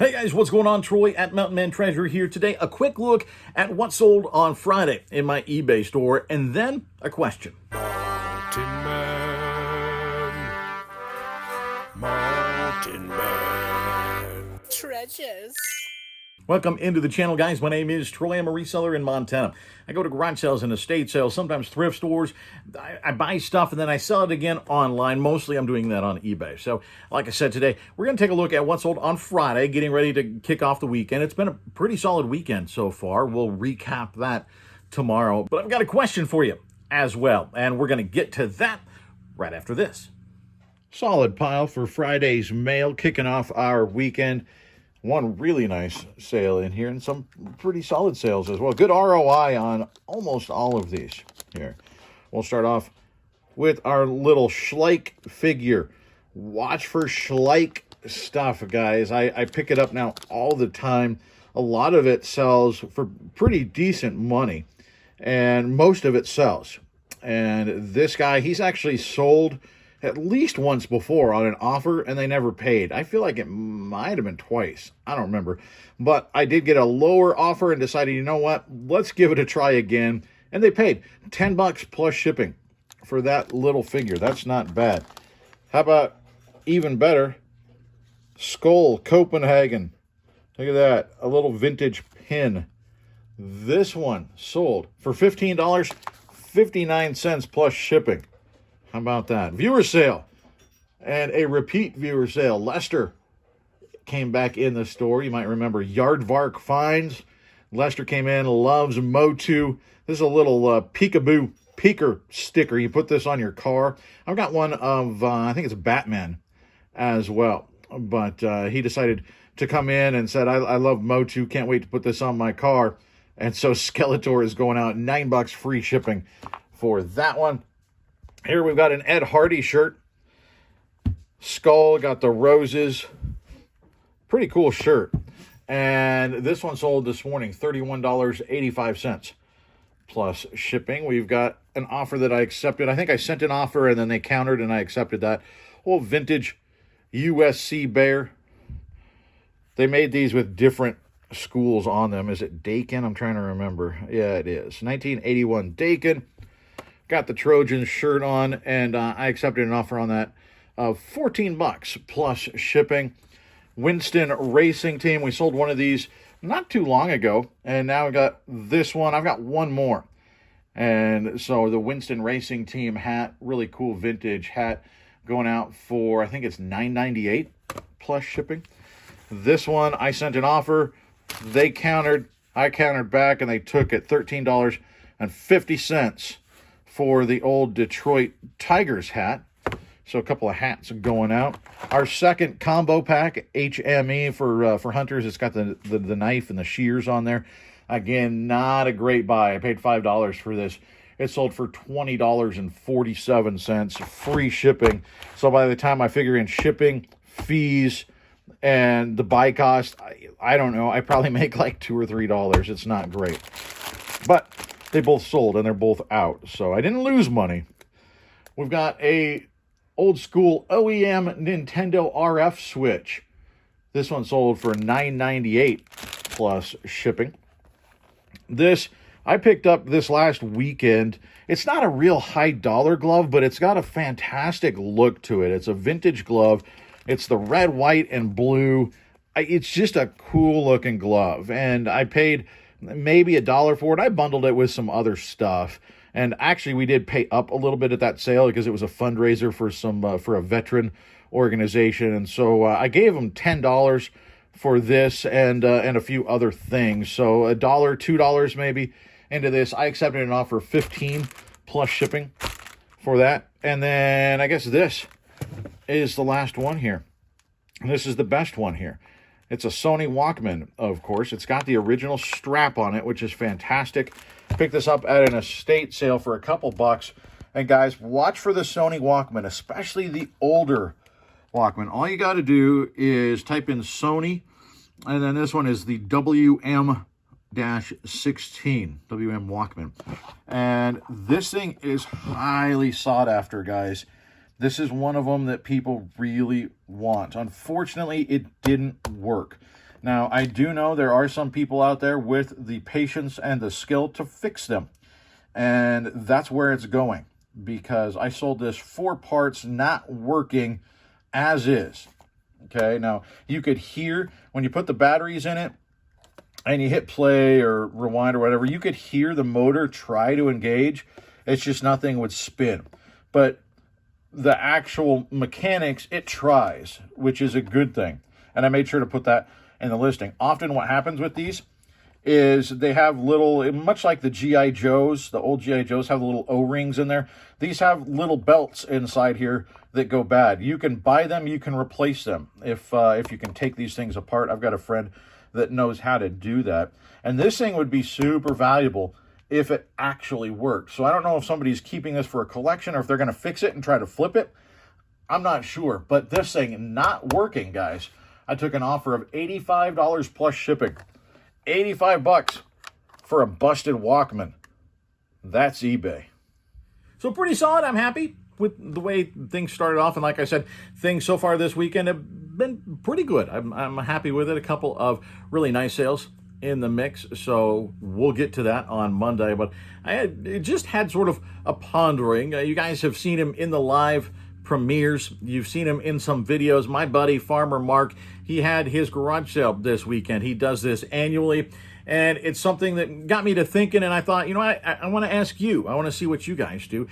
Hey guys, what's going on? Troy at Mountain Man Treasure here today. A quick look at what sold on Friday in my eBay store, and then a question. Mountain Man, Mountain Man. Treasures. Welcome into the channel, guys. My name is Troy. I'm a reseller in Montana. I go to garage sales and estate sales, sometimes thrift stores. I buy stuff and then I sell it again online. Mostly I'm doing that on eBay. So, like I said today, we're going to take a look at what sold on Friday, getting ready to kick off the weekend. It's been a pretty solid weekend so far. We'll recap that tomorrow. But I've got a question for you as well, and we're going to get to that right after this. Solid pile for Friday's mail, kicking off our weekend. One really nice sale in here and some pretty solid sales as well. Good ROI on almost all of these here. We'll start off with our little Schleich figure. Watch for Schleich stuff, guys. I pick it up now all the time. A lot of it sells for pretty decent money, and most of it sells. And this guy, he's actually sold at least once before on an offer, and they never paid. I feel like it might have been twice. I don't remember. But I did get a lower offer and decided, you know what? Let's give it a try again. And they paid $10 plus shipping for that little figure. That's not bad. How about even better? Skull Copenhagen. Look at that. A little vintage pin. This one sold for $15.59 plus shipping. How about that? Viewer sale and a repeat viewer sale. Lester came back in the store. You might remember Yardvark Finds. Lester came in, loves Motu. This is a little peekaboo peeker sticker. You put this on your car. I've got one of, I think it's Batman as well. But he decided to come in and said, I love Motu. Can't wait to put this on my car. And so Skeletor is going out. $9 free shipping for that one. Here we've got an Ed Hardy shirt. Skull, got the roses. Pretty cool shirt. And this one sold this morning, $31.85 plus shipping. We've got an offer that I accepted. I think I sent an offer and then they countered and I accepted that. Old vintage USC Bear. They made these with different schools on them. Is it Dakin? I'm trying to remember. Yeah, it is. 1981 Dakin. Got the Trojan shirt on, and I accepted an offer on that of $14 plus shipping. Winston Racing Team. We sold one of these not too long ago, and now I got this one. I've got one more. And so the Winston Racing Team hat, really cool vintage hat, going out for, I think it's $9.98 plus shipping. This one, I sent an offer. They countered. I countered back, and they took it $13.50 for the old Detroit Tigers hat. So a couple of hats going out. Our second combo pack, HME for hunters. It's got the knife and the shears on there. Again, not a great buy. I paid $5 for this. It sold for $20.47, free shipping. So by the time I figure in shipping, fees, and the buy cost, I don't know. I probably make like $2 or $3. It's not great. But they both sold and they're both out. So I didn't lose money. We've got a old school OEM Nintendo RF Switch. This one sold for $9.98 plus shipping. This I picked up this last weekend. It's not a real high dollar glove, but it's got a fantastic look to it. It's a vintage glove. It's the red, white, and blue. It's just a cool looking glove. And I paid maybe $1 for it. I bundled it with some other stuff. And actually, we did pay up a little bit at that sale because it was a fundraiser for for a veteran organization. And so I gave them $10 for this and a few other things. So $1, $2 maybe into this. I accepted an offer of $15 plus shipping for that. And then I guess this is the last one here. This is the best one here. It's a Sony Walkman, of course. It's got the original strap on it, which is fantastic. Picked this up at an estate sale for a couple bucks. And guys, watch for the Sony Walkman, especially the older Walkman. All you got to do is type in Sony, and then this one is the WM-16, WM Walkman. And this thing is highly sought after, guys. This is one of them that people really want. Unfortunately, it didn't work. Now, I do know there are some people out there with the patience and the skill to fix them. And that's where it's going, because I sold this 4 parts not working as is. Okay, now you could hear when you put the batteries in it and you hit play or rewind or whatever, you could hear the motor try to engage. It's just nothing would spin. But the actual mechanics, it tries, which is a good thing. And I made sure to put that in the listing. Often what happens with these is they have little, much like the G.I. Joes, the old G.I. Joes have little O-rings in there. These have little belts inside here that go bad. You can buy them, you can replace them if you can take these things apart. I've got a friend that knows how to do that. And this thing would be super valuable if it actually worked. So I don't know if somebody's keeping this for a collection or if they're going to fix it and try to flip it. I'm not sure. But this thing not working, guys. I took an offer of $85 plus shipping. $85 for a busted Walkman. That's eBay. So pretty solid. I'm happy with the way things started off. And like I said, things so far this weekend have been pretty good. I'm happy with it. A couple of really nice sales in the mix. So we'll get to that on Monday. But it just had sort of a pondering. You guys have seen him in the live premieres. You've seen him in some videos. My buddy, Farmer Mark, he had his garage sale this weekend. He does this annually. And it's something that got me to thinking, and I thought, you know, I want to ask you. I want to see what you guys do.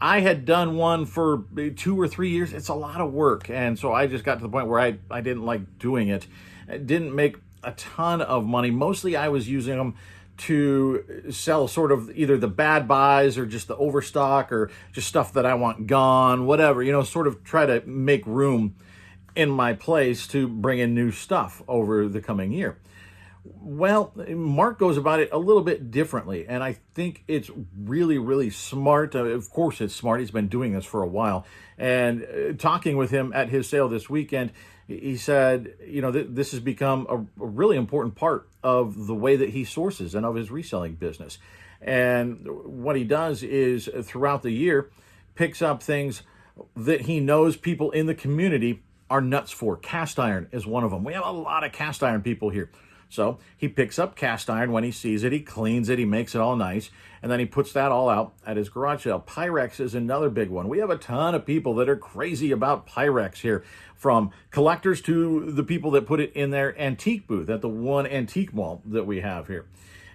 I had done one for 2 or 3 years. It's a lot of work, and so I just got to the point where I didn't like doing it. It didn't make a ton of money. Mostly I was using them to sell sort of either the bad buys or just the overstock or just stuff that I want gone, whatever, you know, sort of try to make room in my place to bring in new stuff over the coming year. Well, Mark goes about it a little bit differently, and I think it's really, really smart. Of course, it's smart. He's been doing this for a while. And talking with him at his sale this weekend, he said, you know, this has become a really important part of the way that he sources and of his reselling business. And what he does is throughout the year, picks up things that he knows people in the community are nuts for. Cast iron is one of them. We have a lot of cast iron people here. So he picks up cast iron when he sees it, he cleans it, he makes it all nice, and then he puts that all out at his garage sale. Pyrex is another big one. We have a ton of people that are crazy about Pyrex here, from collectors to the people that put it in their antique booth at the one antique mall that we have here.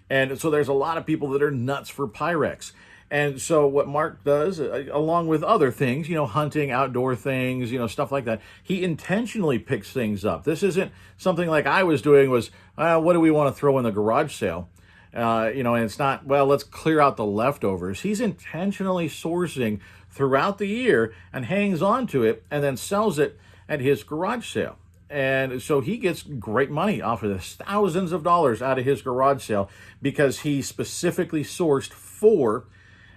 And so there's a lot of people that are nuts for Pyrex. And so what Mark does, along with other things, you know, hunting, outdoor things, you know, stuff like that, he intentionally picks things up. This isn't something like I was doing was, what do we want to throw in the garage sale? You know, and it's not, well, let's clear out the leftovers. He's intentionally sourcing throughout the year and hangs on to it and then sells it at his garage sale. And so he gets great money off of this, thousands of dollars out of his garage sale because he specifically sourced for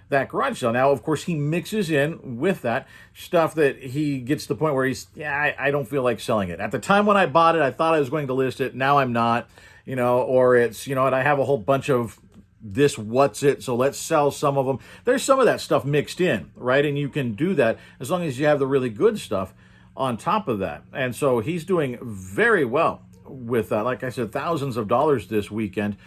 that garage sale. Now, of course, he mixes in with that stuff that he gets to the point where he's, I don't feel like selling it. At the time when I bought it, I thought I was going to list it. Now I'm not, you know, or it's, you know, and I have a whole bunch of this, what's it? So let's sell some of them. There's some of that stuff mixed in, right? And you can do that as long as you have the really good stuff on top of that. And so he's doing very well with that. Like I said, thousands of dollars this weekend.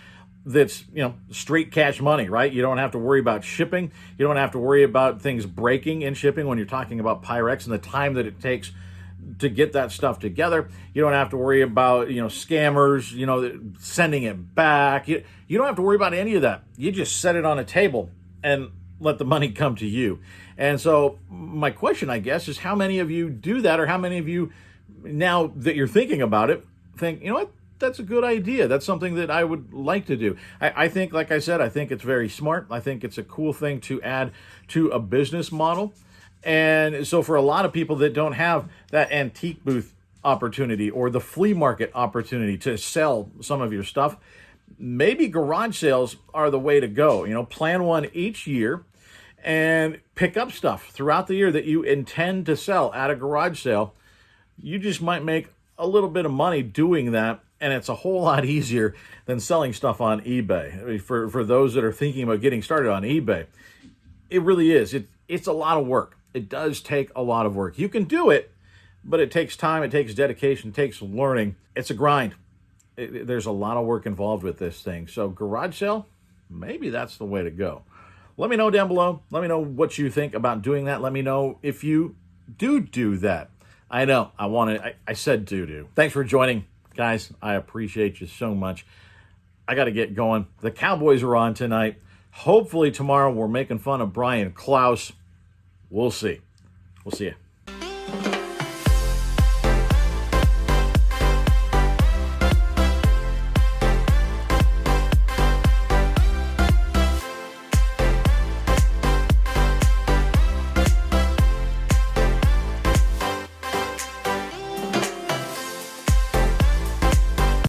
That's, you know, straight cash money, right? You don't have to worry about shipping. You don't have to worry about things breaking in shipping when you're talking about Pyrex and the time that it takes to get that stuff together. You don't have to worry about, you know, scammers, you know, sending it back. You don't have to worry about any of that. You just set it on a table and let the money come to you. And so my question, I guess, is how many of you do that, or how many of you, now that you're thinking about it, think, you know what? That's a good idea. That's something that I would like to do. I think, like I said, I think it's very smart. I think it's a cool thing to add to a business model. And so for a lot of people that don't have that antique booth opportunity or the flea market opportunity to sell some of your stuff, maybe garage sales are the way to go. You know, plan one each year and pick up stuff throughout the year that you intend to sell at a garage sale. You just might make a little bit of money doing that. And it's a whole lot easier than selling stuff on eBay. I mean, for those that are thinking about getting started on eBay, it really is. It's a lot of work. It does take a lot of work. You can do it, but it takes time, it takes dedication, it takes learning. It's a grind. there's a lot of work involved with this thing. So garage sale, maybe that's the way to go. Let me know down below. Let me know what you think about doing that. Let me know if you do that. I know, I said do. Thanks for joining, guys. I appreciate you so much. I got to get going. The Cowboys are on tonight. Hopefully tomorrow we're making fun of Brian Klaus. We'll see. We'll see you.